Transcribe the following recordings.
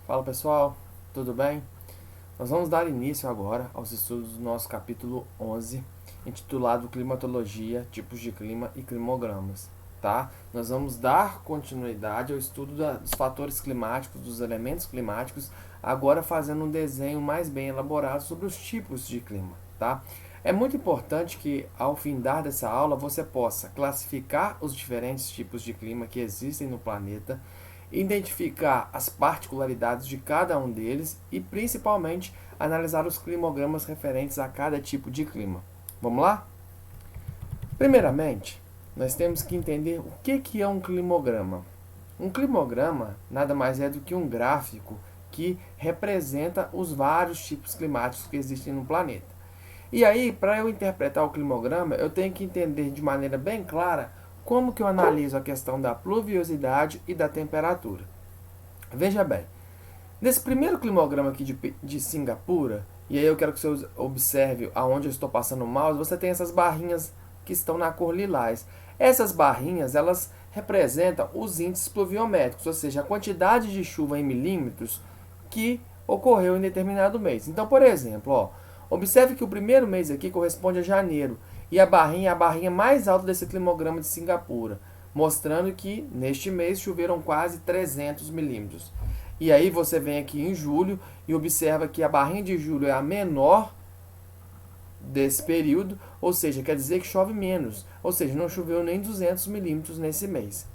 Fala pessoal, tudo bem? Nós vamos dar início agora aos estudos do nosso capítulo 11, intitulado Climatologia, Tipos de Clima e Climogramas. Tá? Nós vamos dar continuidade ao estudo dos fatores climáticos, dos elementos climáticos, agora fazendo um desenho mais bem elaborado sobre os tipos de clima. Tá? É muito importante que, ao findar dessa aula, você possa classificar os diferentes tipos de clima que existem no planeta, identificar as particularidades de cada um deles e, principalmente, analisar os climogramas referentes a cada tipo de clima. Vamos lá? Primeiramente, nós temos que entender o que é um climograma. Um climograma nada mais é do que um gráfico que representa os vários tipos climáticos que existem no planeta. E aí, para eu interpretar o climograma, eu tenho que entender de maneira bem clara como que eu analiso a questão da pluviosidade e da temperatura. Veja bem, nesse primeiro climograma aqui de Singapura, e aí eu quero que você observe aonde eu estou passando o mouse, você tem essas barrinhas que estão na cor lilás. Essas barrinhas, elas representam os índices pluviométricos, ou seja, a quantidade de chuva em milímetros que ocorreu em determinado mês. Então, por exemplo, observe que o primeiro mês aqui corresponde a janeiro, e a barrinha é a barrinha mais alta desse climograma de Singapura, mostrando que neste mês choveram quase 300 milímetros. E aí você vem aqui em julho e observa que a barrinha de julho é a menor desse período, ou seja, quer dizer que chove menos, ou seja, não choveu nem 200 milímetros nesse mês,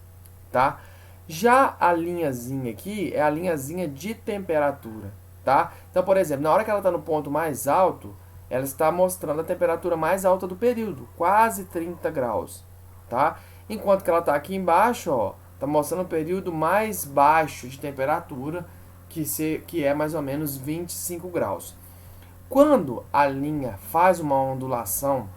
tá? Já a linhazinha aqui é a linhazinha de temperatura, tá? Então, por exemplo, na hora que ela está no ponto mais alto, ela está mostrando a temperatura mais alta do período, quase 30 graus, tá? Enquanto que ela está aqui embaixo, está mostrando o período mais baixo de temperatura, que é mais ou menos 25 graus. Quando a linha faz uma ondulação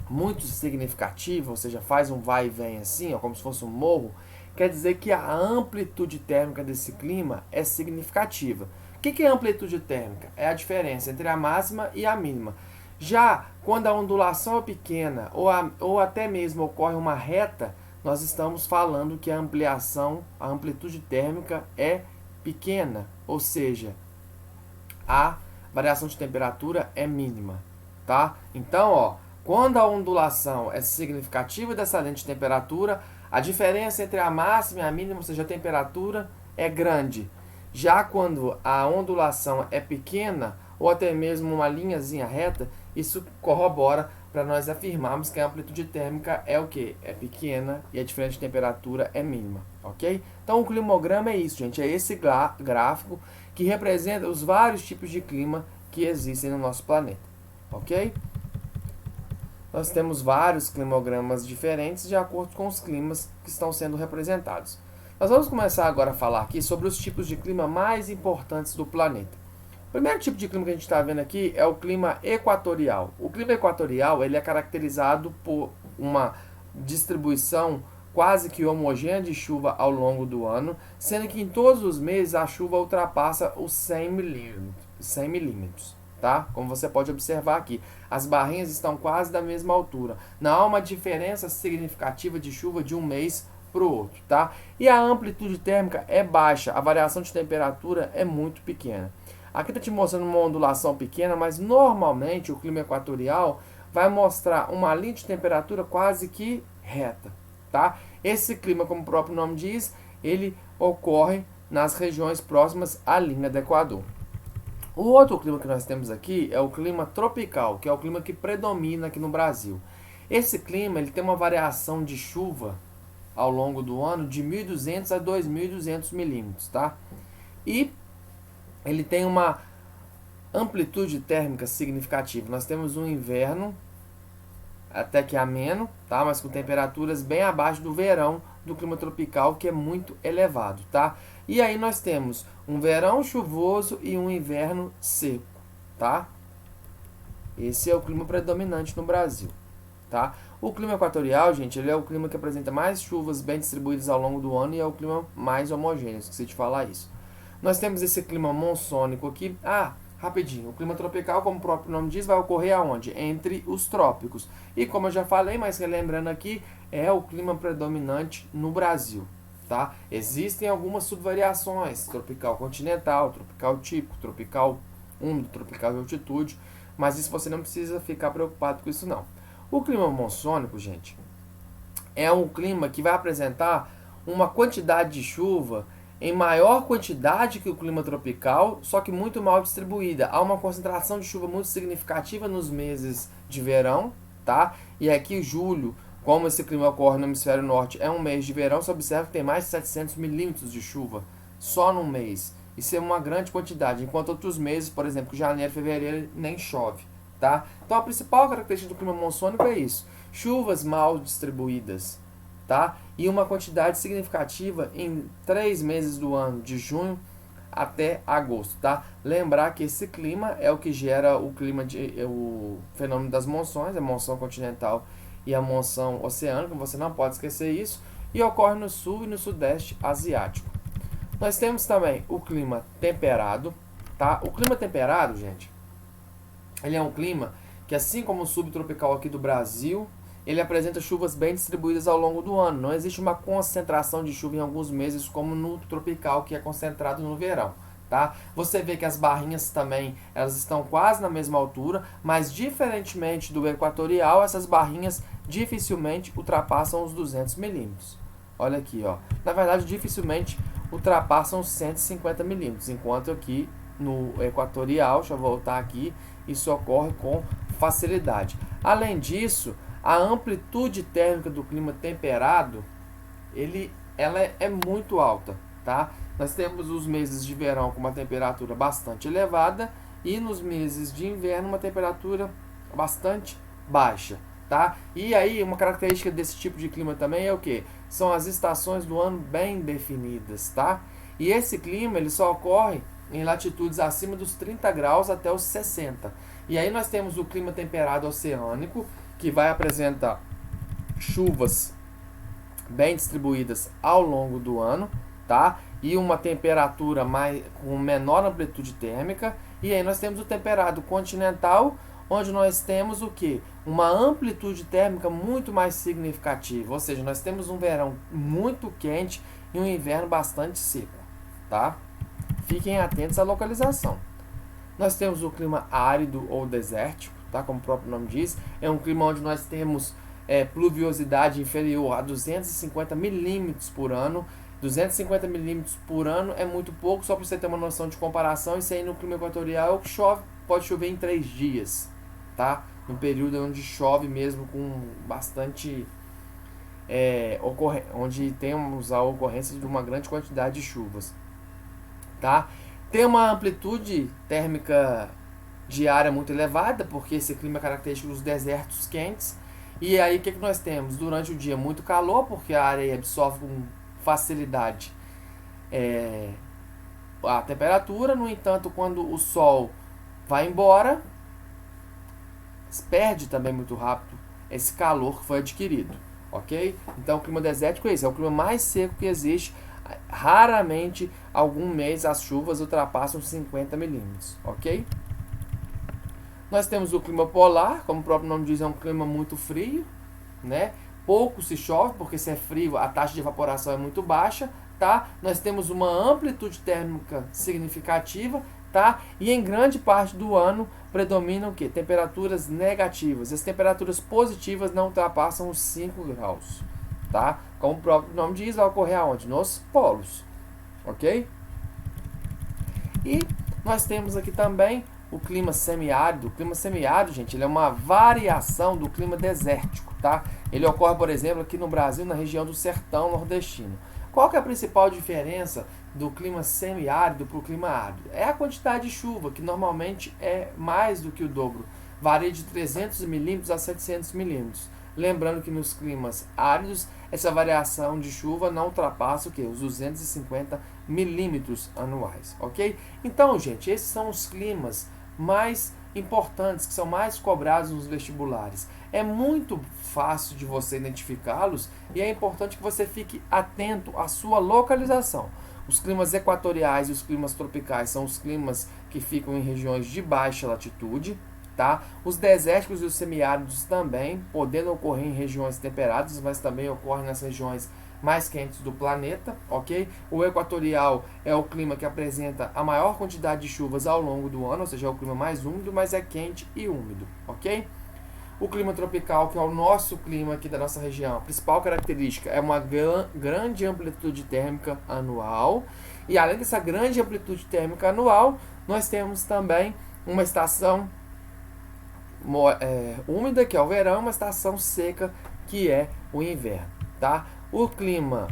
muito significativa, ou seja, faz um vai e vem assim, como se fosse um morro, quer dizer que a amplitude térmica desse clima é significativa. O que é amplitude térmica? É a diferença entre a máxima e a mínima. Já quando a ondulação é pequena ou até mesmo ocorre uma reta, nós estamos falando que a amplitude térmica é pequena, ou seja, a variação de temperatura é mínima, tá? Então, quando a ondulação é significativa dessa lente de temperatura, a diferença entre a máxima e a mínima, ou seja, a temperatura, é grande. Já quando a ondulação é pequena, ou até mesmo uma linhazinha reta, isso corrobora para nós afirmarmos que a amplitude térmica é o quê? É pequena e a diferença de temperatura é mínima, ok? Então o climograma é isso, gente, é esse gráfico que representa os vários tipos de clima que existem no nosso planeta, ok? Nós temos vários climogramas diferentes de acordo com os climas que estão sendo representados. Nós vamos começar agora a falar aqui sobre os tipos de clima mais importantes do planeta. O primeiro tipo de clima que a gente está vendo aqui é o clima equatorial. O clima equatorial ele é caracterizado por uma distribuição quase que homogênea de chuva ao longo do ano, sendo que em todos os meses a chuva ultrapassa os 100 milímetros. Tá? Como você pode observar aqui, as barrinhas estão quase da mesma altura. Não há uma diferença significativa de chuva de um mês para o outro. Tá? E a amplitude térmica é baixa, a variação de temperatura é muito pequena. Aqui está te mostrando uma ondulação pequena, mas normalmente o clima equatorial vai mostrar uma linha de temperatura quase que reta. Tá? Esse clima, como o próprio nome diz, ele ocorre nas regiões próximas à linha do Equador. O outro clima que nós temos aqui é o clima tropical, que é o clima que predomina aqui no Brasil. Esse clima ele tem uma variação de chuva ao longo do ano de 1.200 a 2.200 milímetros, tá? E ele tem uma amplitude térmica significativa. Nós temos um inverno até que ameno, tá? Mas com temperaturas bem abaixo do verão do clima tropical, que é muito elevado, tá? E aí nós temos um verão chuvoso e um inverno seco, tá? Esse é o clima predominante no Brasil, tá? O clima equatorial, gente, ele é o clima que apresenta mais chuvas bem distribuídas ao longo do ano e é o clima mais homogêneo, esqueci de falar isso. Nós temos esse clima monsônico aqui. Rapidinho, o clima tropical, como o próprio nome diz, vai ocorrer aonde? Entre os trópicos. E como eu já falei, mas relembrando aqui, é o clima predominante no Brasil, tá? Existem algumas subvariações, tropical continental, tropical típico, tropical úmido, tropical de altitude, mas isso você não precisa ficar preocupado com isso não. O clima monsônico, gente, é um clima que vai apresentar uma quantidade de chuva em maior quantidade que o clima tropical, só que muito mal distribuída. Há uma concentração de chuva muito significativa nos meses de verão, tá? E aqui julho, como esse clima ocorre no hemisfério norte, é um mês de verão, você observa que tem mais de 700 milímetros de chuva só num mês. Isso é uma grande quantidade, enquanto outros meses, por exemplo, janeiro e fevereiro, nem chove, tá? Então a principal característica do clima monsônico é isso: chuvas mal distribuídas, tá? E uma quantidade significativa em 3 meses do ano, de junho até agosto, tá? Lembrar que esse clima é o que gera o fenômeno das monções, a monção continental e a monção oceânica, você não pode esquecer isso, e ocorre no sul e no sudeste asiático. Nós temos também o clima temperado, tá? O clima temperado, gente, ele é um clima que, assim como o subtropical aqui do Brasil, ele apresenta chuvas bem distribuídas ao longo do ano. Não existe uma concentração de chuva em alguns meses como no tropical, que é concentrado no verão, tá? Você vê que as barrinhas também, elas estão quase na mesma altura, mas diferentemente do equatorial, essas barrinhas dificilmente ultrapassam os 200 milímetros. Olha aqui, ó. Na verdade, dificilmente ultrapassam os 150 milímetros, enquanto aqui no equatorial, deixa eu voltar aqui, isso ocorre com facilidade. Além disso, a amplitude térmica do clima temperado, ela é muito alta, tá? Nós temos os meses de verão com uma temperatura bastante elevada e nos meses de inverno uma temperatura bastante baixa, tá? E aí uma característica desse tipo de clima também é o que? São as estações do ano bem definidas, tá? E esse clima ele só ocorre em latitudes acima dos 30 graus até os 60. E aí nós temos o clima temperado oceânico, que vai apresentar chuvas bem distribuídas ao longo do ano, tá? E uma temperatura com menor amplitude térmica. E aí nós temos o temperado continental, onde nós temos o que? Uma amplitude térmica muito mais significativa, ou seja, nós temos um verão muito quente e um inverno bastante seco, tá? Fiquem atentos à localização. Nós temos o clima árido ou desértico, tá? Como o próprio nome diz, é um clima onde nós temos pluviosidade inferior a 250 milímetros por ano. 250 milímetros por ano é muito pouco, só para você ter uma noção de comparação. Isso aí no clima equatorial pode chover em 3 dias, tá? No período onde chove mesmo com bastante onde temos a ocorrência de uma grande quantidade de chuvas, tá? Tem uma amplitude térmica diária muito elevada, porque esse clima é característico dos desertos quentes. E aí o que nós temos? Durante o dia muito calor, porque a areia absorve com facilidade a temperatura. No entanto, quando o sol vai embora, perde também muito rápido esse calor que foi adquirido, ok? Então o clima desértico é isso, é o clima mais seco que existe. Raramente algum mês as chuvas ultrapassam 50 milímetros, ok? Nós temos o clima polar, como o próprio nome diz, é um clima muito frio, né? Pouco se chove, porque se é frio a taxa de evaporação é muito baixa, tá? Nós temos uma amplitude térmica significativa, tá? E em grande parte do ano predominam o quê? Temperaturas negativas. As temperaturas positivas não ultrapassam os 5 graus, tá? Como o próprio nome diz, vai ocorrer aonde? Nos polos, ok? E nós temos aqui também o clima semiárido. O clima semiárido, gente, ele é uma variação do clima desértico, tá? Ele ocorre, por exemplo, aqui no Brasil, na região do sertão nordestino. Qual que é a principal diferença do clima semiárido para o clima árido? É a quantidade de chuva, que normalmente é mais do que o dobro. Varia de 300 milímetros a 700 milímetros. Lembrando que nos climas áridos, essa variação de chuva não ultrapassa o quê? Os 250 milímetros anuais, ok? Então, gente, esses são os climas mais importantes, que são mais cobrados nos vestibulares. É muito fácil de você identificá-los e é importante que você fique atento à sua localização. Os climas equatoriais e os climas tropicais são os climas que ficam em regiões de baixa latitude, tá? Os desérticos e os semiáridos também, podendo ocorrer em regiões temperadas, mas também ocorrem nas regiões mais quentes do planeta, ok? O equatorial é o clima que apresenta a maior quantidade de chuvas ao longo do ano, ou seja, é o clima mais úmido, mas é quente e úmido, ok? O clima tropical, que é o nosso clima aqui da nossa região, a principal característica é uma grande amplitude térmica anual. E além dessa grande amplitude térmica anual, nós temos também uma estação úmida, que é o verão, uma estação seca, que é o inverno, tá? O clima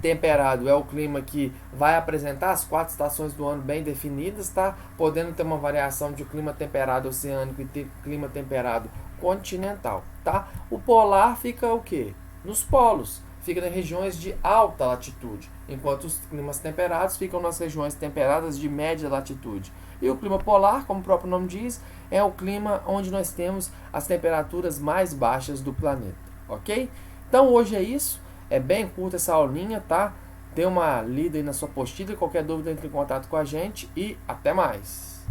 temperado é o clima que vai apresentar as 4 estações do ano bem definidas, tá? Podendo ter uma variação de clima temperado oceânico e clima temperado continental, tá? O polar fica o quê? Nos polos, fica nas regiões de alta latitude, enquanto os climas temperados ficam nas regiões temperadas de média latitude. E o clima polar, como o próprio nome diz, é o clima onde nós temos as temperaturas mais baixas do planeta, ok? Então hoje é isso. É bem curta essa aulinha, tá? Dê uma lida aí na sua apostila. Qualquer dúvida, entre em contato com a gente e até mais.